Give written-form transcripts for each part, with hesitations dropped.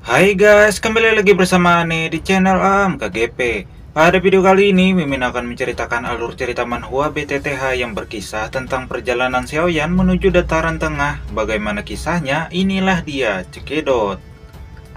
Hai guys, kembali lagi bersama Ane di channel KGP. Pada video kali ini, Mimin akan menceritakan alur cerita manhwa BTTH yang berkisah tentang perjalanan Xiaoyan menuju dataran tengah. Bagaimana kisahnya? Inilah dia, cekidot.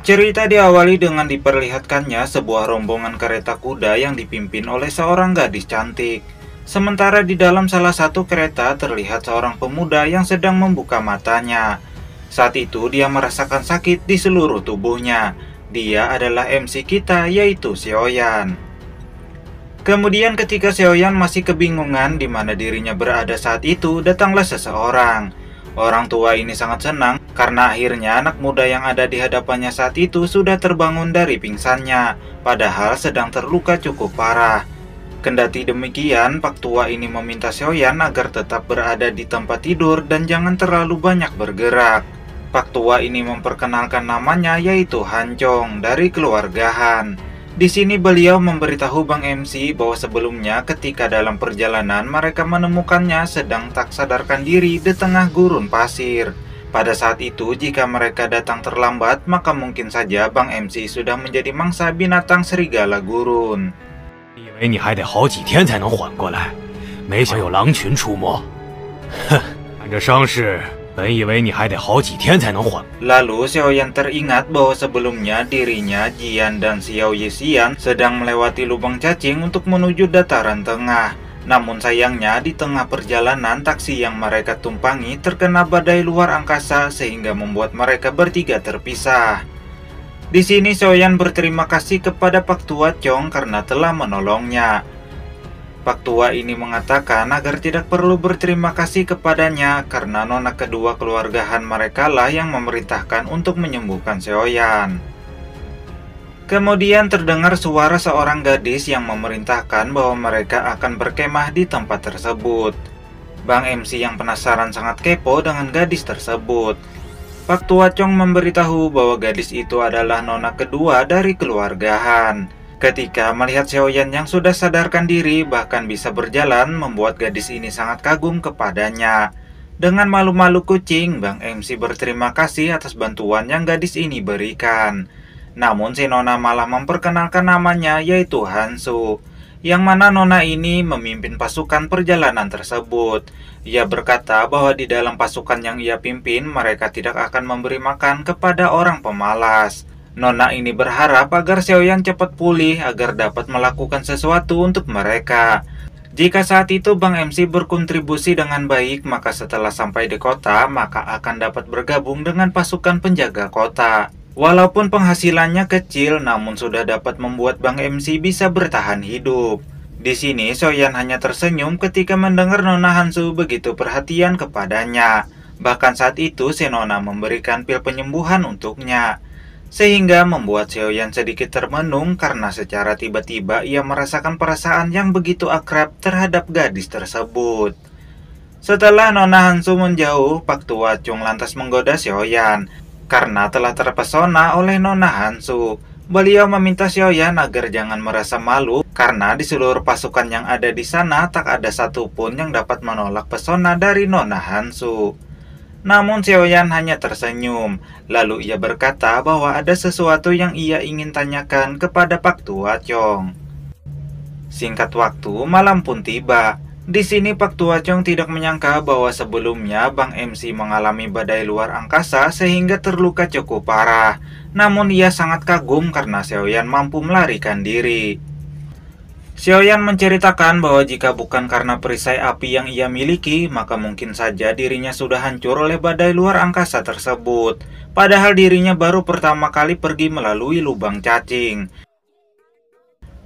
Cerita diawali dengan diperlihatkannya sebuah rombongan kereta kuda yang dipimpin oleh seorang gadis cantik. Sementara di dalam salah satu kereta terlihat seorang pemuda yang sedang membuka matanya. Saat itu dia merasakan sakit di seluruh tubuhnya. Dia adalah MC kita, yaitu Xiaoyan. Kemudian ketika Xiaoyan masih kebingungan di mana dirinya berada saat itu, datanglah seseorang. Orang tua ini sangat senang karena akhirnya anak muda yang ada di hadapannya saat itu sudah terbangun dari pingsannya, padahal sedang terluka cukup parah. Kendati demikian, Pak Tua ini meminta Xiaoyan agar tetap berada di tempat tidur dan jangan terlalu banyak bergerak. Pak Tua ini memperkenalkan namanya yaitu Han Chong dari keluarga Han. Di sini beliau memberitahu Bang MC bahwa sebelumnya ketika dalam perjalanan mereka menemukannya sedang tak sadarkan diri di tengah gurun pasir. Pada saat itu jika mereka datang terlambat maka mungkin saja Bang MC sudah menjadi mangsa binatang serigala gurun. 以为你还得好几天才能缓过来，没想有狼群出没。哼，看这伤势。 本以为你还得好几天才能缓。 Lalu Xiaoyan teringat bahwa sebelumnya dirinya, Jian dan Xiao Yixian sedang melewati lubang cacing untuk menuju dataran tengah. Namun sayangnya di tengah perjalanan taksi yang mereka tumpangi terkena badai luar angkasa sehingga membuat mereka bertiga terpisah. Di sini Xiaoyan berterima kasih kepada Pak Tua Chong karena telah menolongnya. Pak Tua ini mengatakan agar tidak perlu berterima kasih kepadanya karena nona kedua keluarga Han mereka lah yang memerintahkan untuk menyembuhkan Xiaoyan. Kemudian terdengar suara seorang gadis yang memerintahkan bahwa mereka akan berkemah di tempat tersebut. Bang MC yang penasaran sangat kepo dengan gadis tersebut. Pak Tua Chong memberitahu bahwa gadis itu adalah nona kedua dari keluarga Han. Ketika melihat Xiaoyan yang sudah sadarkan diri bahkan bisa berjalan membuat gadis ini sangat kagum kepadanya. Dengan malu-malu kucing, Bang MC berterima kasih atas bantuan yang gadis ini berikan. Namun si nona malah memperkenalkan namanya yaitu Hansu, yang mana nona ini memimpin pasukan perjalanan tersebut. Ia berkata bahwa di dalam pasukan yang ia pimpin mereka tidak akan memberi makan kepada orang pemalas. Nona ini berharap agar Xiaoyan cepat pulih agar dapat melakukan sesuatu untuk mereka. Jika saat itu Bang MC berkontribusi dengan baik, maka setelah sampai di kota, maka akan dapat bergabung dengan pasukan penjaga kota. Walaupun penghasilannya kecil, namun sudah dapat membuat Bang MC bisa bertahan hidup. Di sini Xiaoyan hanya tersenyum ketika mendengar Nona Hansu begitu perhatian kepadanya. Bahkan saat itu si Nona memberikan pil penyembuhan untuknya. Sehingga membuat Xiaoyan sedikit termenung karena secara tiba-tiba ia merasakan perasaan yang begitu akrab terhadap gadis tersebut. Setelah Nona Hansu menjauh, Pak Tua Chong lantas menggoda Xiaoyan karena telah terpesona oleh Nona Hansu. Beliau meminta Xiaoyan agar jangan merasa malu karena di seluruh pasukan yang ada di sana tak ada satupun yang dapat menolak pesona dari Nona Hansu. Namun Xiaoyan hanya tersenyum, lalu ia berkata bahwa ada sesuatu yang ia ingin tanyakan kepada Pak Tua Chong. Singkat waktu, malam pun tiba. Di sini Pak Tua Chong tidak menyangka bahwa sebelumnya Bang MC mengalami badai luar angkasa sehingga terluka cukup parah. Namun ia sangat kagum karena Xiaoyan mampu melarikan diri. Xiaoyan menceritakan bahwa jika bukan karena perisai api yang ia miliki, maka mungkin saja dirinya sudah hancur oleh badai luar angkasa tersebut. Padahal dirinya baru pertama kali pergi melalui lubang cacing.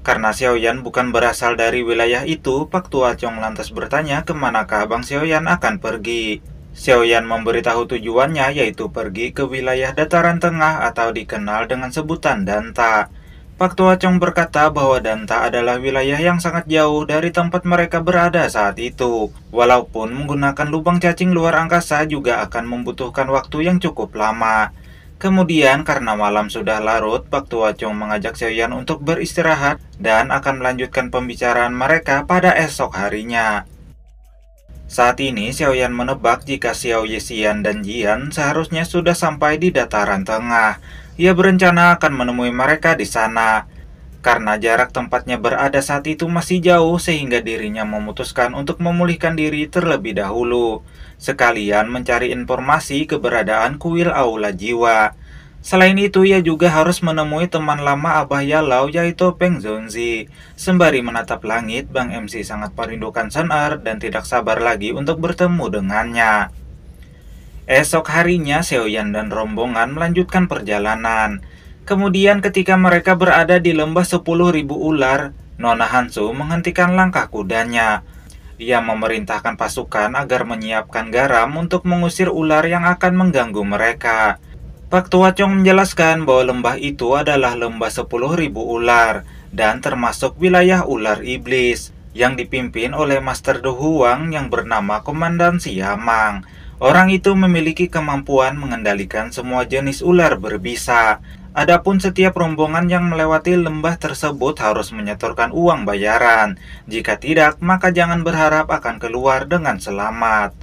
Karena Xiaoyan bukan berasal dari wilayah itu, Pak Tua Chong lantas bertanya kemanakah Bang Xiaoyan akan pergi. Xiaoyan memberitahu tujuannya yaitu pergi ke wilayah dataran tengah atau dikenal dengan sebutan Danta. Pak Tua Chong berkata bahwa Danta adalah wilayah yang sangat jauh dari tempat mereka berada saat itu. Walaupun menggunakan lubang cacing luar angkasa juga akan membutuhkan waktu yang cukup lama. Kemudian karena malam sudah larut, Pak Tua Chong mengajak Xiaoyan untuk beristirahat dan akan melanjutkan pembicaraan mereka pada esok harinya. Saat ini Xiaoyan menebak jika Xiao Yexian dan Jian seharusnya sudah sampai di dataran tengah. Ia berencana akan menemui mereka di sana. Karena jarak tempatnya berada saat itu masih jauh sehingga dirinya memutuskan untuk memulihkan diri terlebih dahulu. Sekalian mencari informasi keberadaan kuil Aula Jiwa. Selain itu, ia juga harus menemui teman lama Abah Yalau yaitu Peng Zonzi. Sembari menatap langit, Bang MC sangat merindukan Sun Er dan tidak sabar lagi untuk bertemu dengannya. Esok harinya, Xiaoyan dan rombongan melanjutkan perjalanan. Kemudian ketika mereka berada di lembah 10.000 ular, Nona Hansu menghentikan langkah kudanya. Ia memerintahkan pasukan agar menyiapkan garam untuk mengusir ular yang akan mengganggu mereka. Pak Tua Chong menjelaskan bahwa lembah itu adalah lembah 10.000 ular dan termasuk wilayah ular iblis yang dipimpin oleh Master Du Huang yang bernama Komandan Siamang. Orang itu memiliki kemampuan mengendalikan semua jenis ular berbisa. Adapun setiap rombongan yang melewati lembah tersebut harus menyetorkan uang bayaran. Jika tidak, maka jangan berharap akan keluar dengan selamat.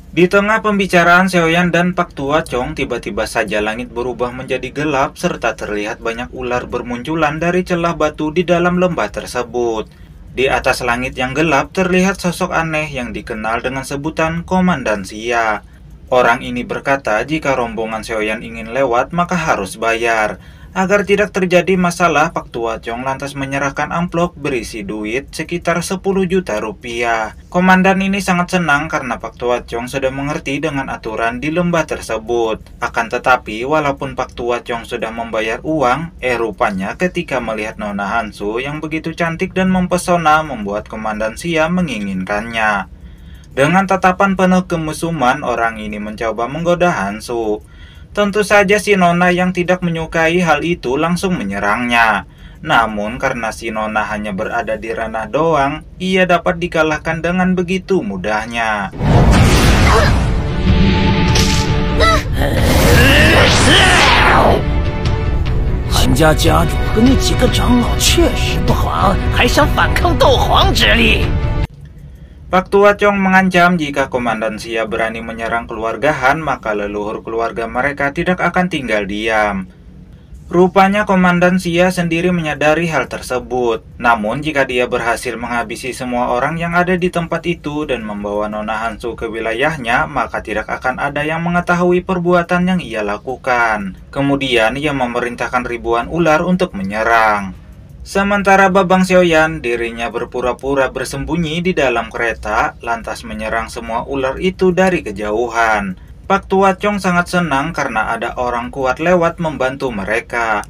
Di tengah pembicaraan Xiaoyan dan Pak Tua Chong, tiba-tiba saja langit berubah menjadi gelap serta terlihat banyak ular bermunculan dari celah batu di dalam lembah tersebut. Di atas langit yang gelap terlihat sosok aneh yang dikenal dengan sebutan Komandan Xia. Orang ini berkata jika rombongan Xiaoyan ingin lewat maka harus bayar. Agar tidak terjadi masalah, Pak Tua Chong lantas menyerahkan amplop berisi duit sekitar 10 juta rupiah. Komandan ini sangat senang karena Pak Tua Chong sudah mengerti dengan aturan di lembah tersebut. Akan tetapi, walaupun Pak Tua Chong sudah membayar uang, rupanya ketika melihat Nona Hansu yang begitu cantik dan mempesona membuat Komandan Xia menginginkannya. Dengan tatapan penuh kemusuhan, orang ini mencoba menggoda Hansu. Tentu saja si Nona yang tidak menyukai hal itu langsung menyerangnya. Namun karena si Nona hanya berada di ranah doang, ia dapat dikalahkan dengan begitu mudahnya. Han家家主和那几个长老确实不好，还想反抗斗皇之力。Pak Tua Chong mengancam jika Komandan Xia berani menyerang keluarga Han, maka leluhur keluarga mereka tidak akan tinggal diam. Rupanya Komandan Xia sendiri menyadari hal tersebut. Namun jika dia berhasil menghabisi semua orang yang ada di tempat itu dan membawa Nona Hansu ke wilayahnya, maka tidak akan ada yang mengetahui perbuatan yang ia lakukan. Kemudian ia memerintahkan ribuan ular untuk menyerang. Sementara Babang Xiaoyan, dirinya berpura-pura bersembunyi di dalam kereta, lantas menyerang semua ular itu dari kejauhan. Pak Tua Chong sangat senang karena ada orang kuat lewat membantu mereka.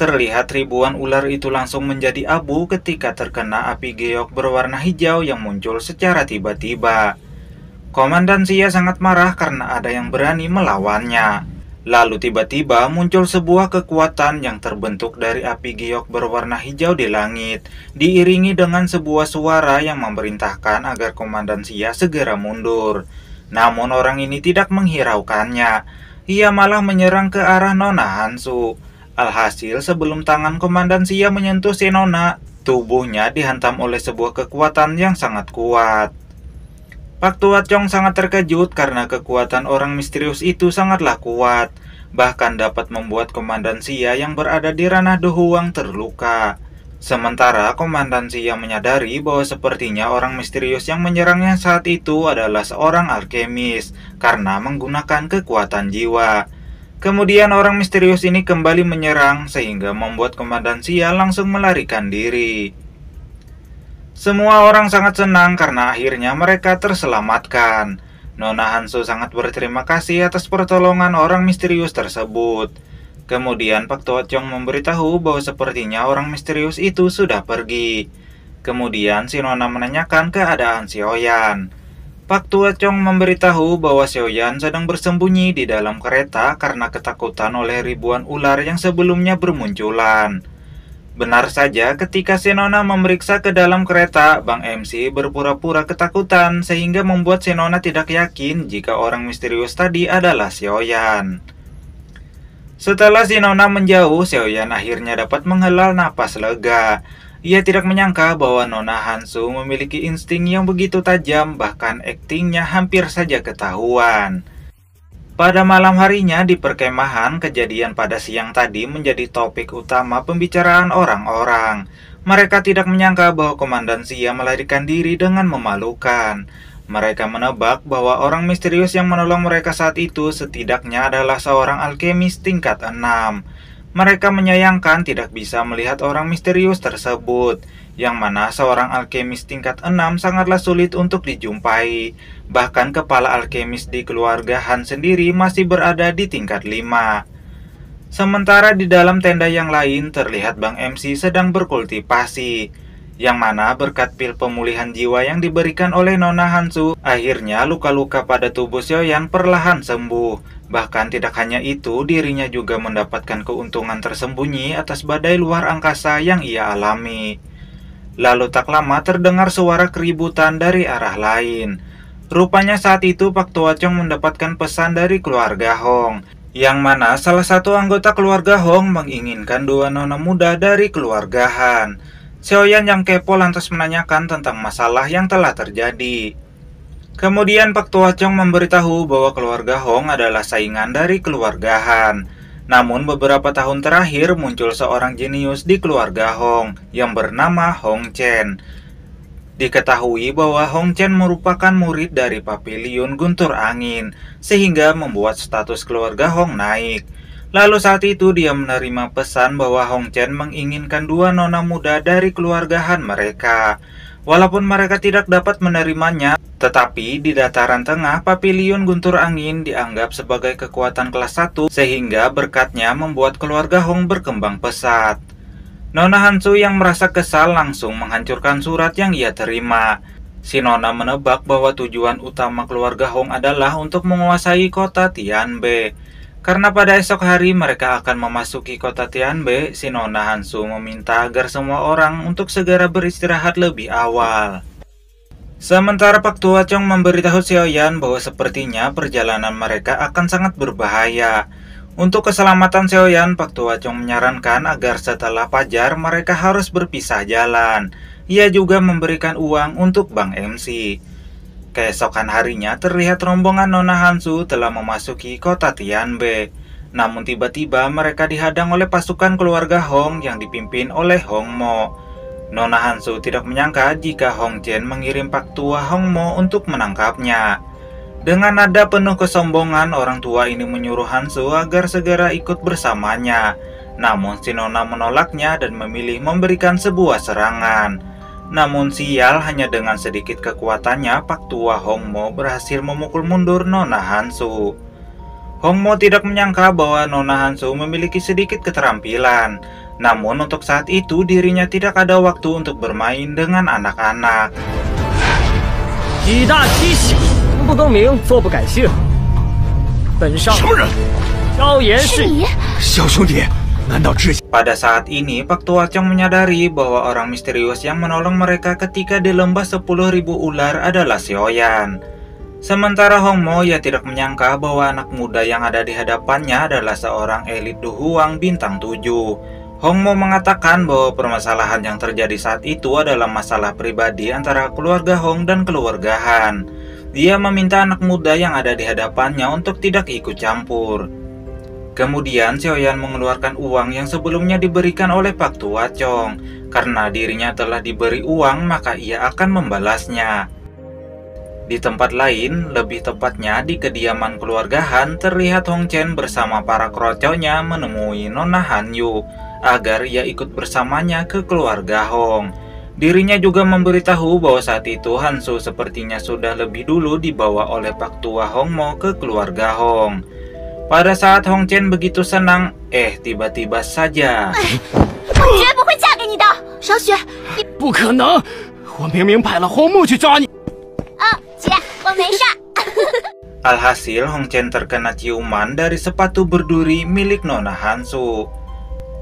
Terlihat ribuan ular itu langsung menjadi abu ketika terkena api geok berwarna hijau yang muncul secara tiba-tiba. Komandan Xia sangat marah karena ada yang berani melawannya. Lalu tiba-tiba muncul sebuah kekuatan yang terbentuk dari api giok berwarna hijau di langit, diiringi dengan sebuah suara yang memerintahkan agar Komandan Xia segera mundur. Namun orang ini tidak menghiraukannya, ia malah menyerang ke arah Nona Hansu. Alhasil sebelum tangan Komandan Xia menyentuh si Nona, tubuhnya dihantam oleh sebuah kekuatan yang sangat kuat. Pak Tua Chong sangat terkejut karena kekuatan orang misterius itu sangatlah kuat, bahkan dapat membuat Komandan Xia yang berada di ranah Du Huang terluka. Sementara Komandan Xia menyadari bahwa sepertinya orang misterius yang menyerangnya saat itu adalah seorang alkemis karena menggunakan kekuatan jiwa. Kemudian orang misterius ini kembali menyerang sehingga membuat Komandan Xia langsung melarikan diri. Semua orang sangat senang karena akhirnya mereka terselamatkan. Nona Hansu sangat berterima kasih atas pertolongan orang misterius tersebut. Kemudian Pak Tua Chong memberitahu bahwa sepertinya orang misterius itu sudah pergi. Kemudian si Nona menanyakan keadaan Xiaoyan. Pak Tua Chong memberitahu bahwa Xiaoyan sedang bersembunyi di dalam kereta karena ketakutan oleh ribuan ular yang sebelumnya bermunculan. Benar saja, ketika si Nona memeriksa ke dalam kereta, Bang MC berpura-pura ketakutan sehingga membuat si Nona tidak yakin jika orang misterius tadi adalah Xiaoyan. Setelah si Nona menjauh, Xiaoyan akhirnya dapat menghela napas lega. Ia tidak menyangka bahwa Nona Hansu memiliki insting yang begitu tajam, bahkan aktingnya hampir saja ketahuan. Pada malam harinya di perkemahan, kejadian pada siang tadi menjadi topik utama pembicaraan orang-orang. Mereka tidak menyangka bahwa Komandan Xia melarikan diri dengan memalukan. Mereka menebak bahwa orang misterius yang menolong mereka saat itu setidaknya adalah seorang alkemis tingkat 6. Mereka menyayangkan tidak bisa melihat orang misterius tersebut, yang mana seorang alkemis tingkat 6 sangatlah sulit untuk dijumpai. Bahkan kepala alkemis di keluarga Han sendiri masih berada di tingkat 5. Sementara di dalam tenda yang lain terlihat Bang MC sedang berkultivasi, yang mana berkat pil pemulihan jiwa yang diberikan oleh Nona Hansu, akhirnya luka-luka pada tubuh Xiaoyan perlahan sembuh. Bahkan tidak hanya itu, dirinya juga mendapatkan keuntungan tersembunyi atas badai luar angkasa yang ia alami. Lalu tak lama terdengar suara keributan dari arah lain. Rupanya saat itu Pak Tua Chong mendapatkan pesan dari keluarga Hong, yang mana salah satu anggota keluarga Hong menginginkan dua nona muda dari keluarga Han. Xiaoyan yang kepo lantas menanyakan tentang masalah yang telah terjadi. Kemudian Pak Tua Chong memberitahu bahwa keluarga Hong adalah saingan dari keluarga Han. Namun beberapa tahun terakhir muncul seorang jenius di keluarga Hong yang bernama Hong Chen. Diketahui bahwa Hong Chen merupakan murid dari Papiliun Guntur Angin, sehingga membuat status keluarga Hong naik. Lalu saat itu dia menerima pesan bahwa Hong Chen menginginkan dua nona muda dari keluarga Han mereka. Walaupun mereka tidak dapat menerimanya, tetapi di dataran tengah Papiliun Guntur Angin dianggap sebagai kekuatan kelas 1, sehingga berkatnya membuat keluarga Hong berkembang pesat. Nona Hansu yang merasa kesal langsung menghancurkan surat yang ia terima. Si Nona menebak bahwa tujuan utama keluarga Hong adalah untuk menguasai kota Tianbe. Karena pada esok hari mereka akan memasuki kota Tianbe, si Nona Hansu meminta agar semua orang untuk segera beristirahat lebih awal. Sementara Pak Tua Chong memberitahu Xiaoyan bahwa sepertinya perjalanan mereka akan sangat berbahaya. Untuk keselamatan Xiaoyan, Pak Tua Chong menyarankan agar setelah fajar mereka harus berpisah jalan. Ia juga memberikan uang untuk Bang MC. Keesokan harinya terlihat rombongan Nona Hansu telah memasuki kota Tianbe. Namun tiba-tiba mereka dihadang oleh pasukan keluarga Hong yang dipimpin oleh Hong Mo. Nona Hansu tidak menyangka jika Hong Chen mengirim Pak Tua Hong Mo untuk menangkapnya. Dengan nada penuh kesombongan, orang tua ini menyuruh Hansu agar segera ikut bersamanya. Namun si Nona menolaknya dan memilih memberikan sebuah serangan. Namun sial, hanya dengan sedikit kekuatannya Pak Tua Hong Mo berhasil memukul mundur Nona Hansu. Hong Mo tidak menyangka bahwa Nona Hansu memiliki sedikit keterampilan. Namun untuk saat itu dirinya tidak ada waktu untuk bermain dengan anak-anak. 以大欺小，不更名，坐不改姓。本少什么人？萧炎是你？小兄弟，难道之前 Pada saat ini, Pak Tua Chong menyadari bahwa orang misterius yang menolong mereka ketika di lembah 10.000 ular adalah Xiaoyan. Sementara Hong Mo ia tidak menyangka bahwa anak muda yang ada di hadapannya adalah seorang elit Du Huang bintang 7. Hong Mo mengatakan bahwa permasalahan yang terjadi saat itu adalah masalah pribadi antara keluarga Hong dan keluarga Han. Dia meminta anak muda yang ada di hadapannya untuk tidak ikut campur. Kemudian Xiaoyan mengeluarkan uang yang sebelumnya diberikan oleh Pak Tua Chong. Karena dirinya telah diberi uang, maka ia akan membalasnya. Di tempat lain, lebih tepatnya di kediaman keluarga Han, terlihat Hong Chen bersama para kroconya menemui Nona Han Yu agar ia ikut bersamanya ke keluarga Hong. Dirinya juga memberitahu bahwa saat itu Hansu sepertinya sudah lebih dulu dibawa oleh Pak Tua Hong Mo ke keluarga Hong. Pada saat Hong Chen begitu senang, tiba-tiba saja 我绝不会嫁给你的，小雪。你不可能！我明明派了红木去抓你。姐，我没事。 Alhasil Hong Chen terkena ciuman dari sepatu berduri milik Nona Hansu.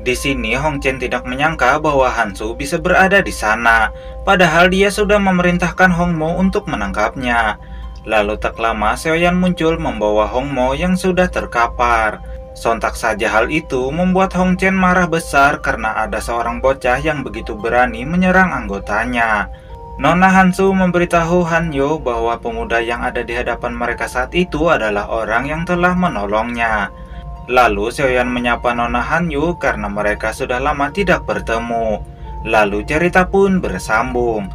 Di sini Hong Chen tidak menyangka bahwa Hansu bisa berada di sana, padahal dia sudah memerintahkan Hong Mo untuk menangkapnya. Lalu tak lama Xiaoyan muncul membawa Hong Mo yang sudah terkapar. Sontak saja hal itu membuat Hong Chen marah besar karena ada seorang bocah yang begitu berani menyerang anggotanya. Nona Hansu memberitahu Hanyo bahwa pemuda yang ada di hadapan mereka saat itu adalah orang yang telah menolongnya. Lalu Xiaoyan menyapa Nona Hanyu karena mereka sudah lama tidak bertemu. Lalu cerita pun bersambung.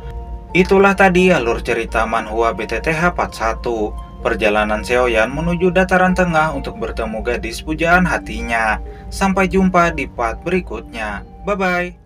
Itulah tadi alur cerita manhwa BTTH Part 1. Perjalanan Xiaoyan menuju dataran tengah untuk bertemu gadis pujaan hatinya. Sampai jumpa di part berikutnya. Bye-bye.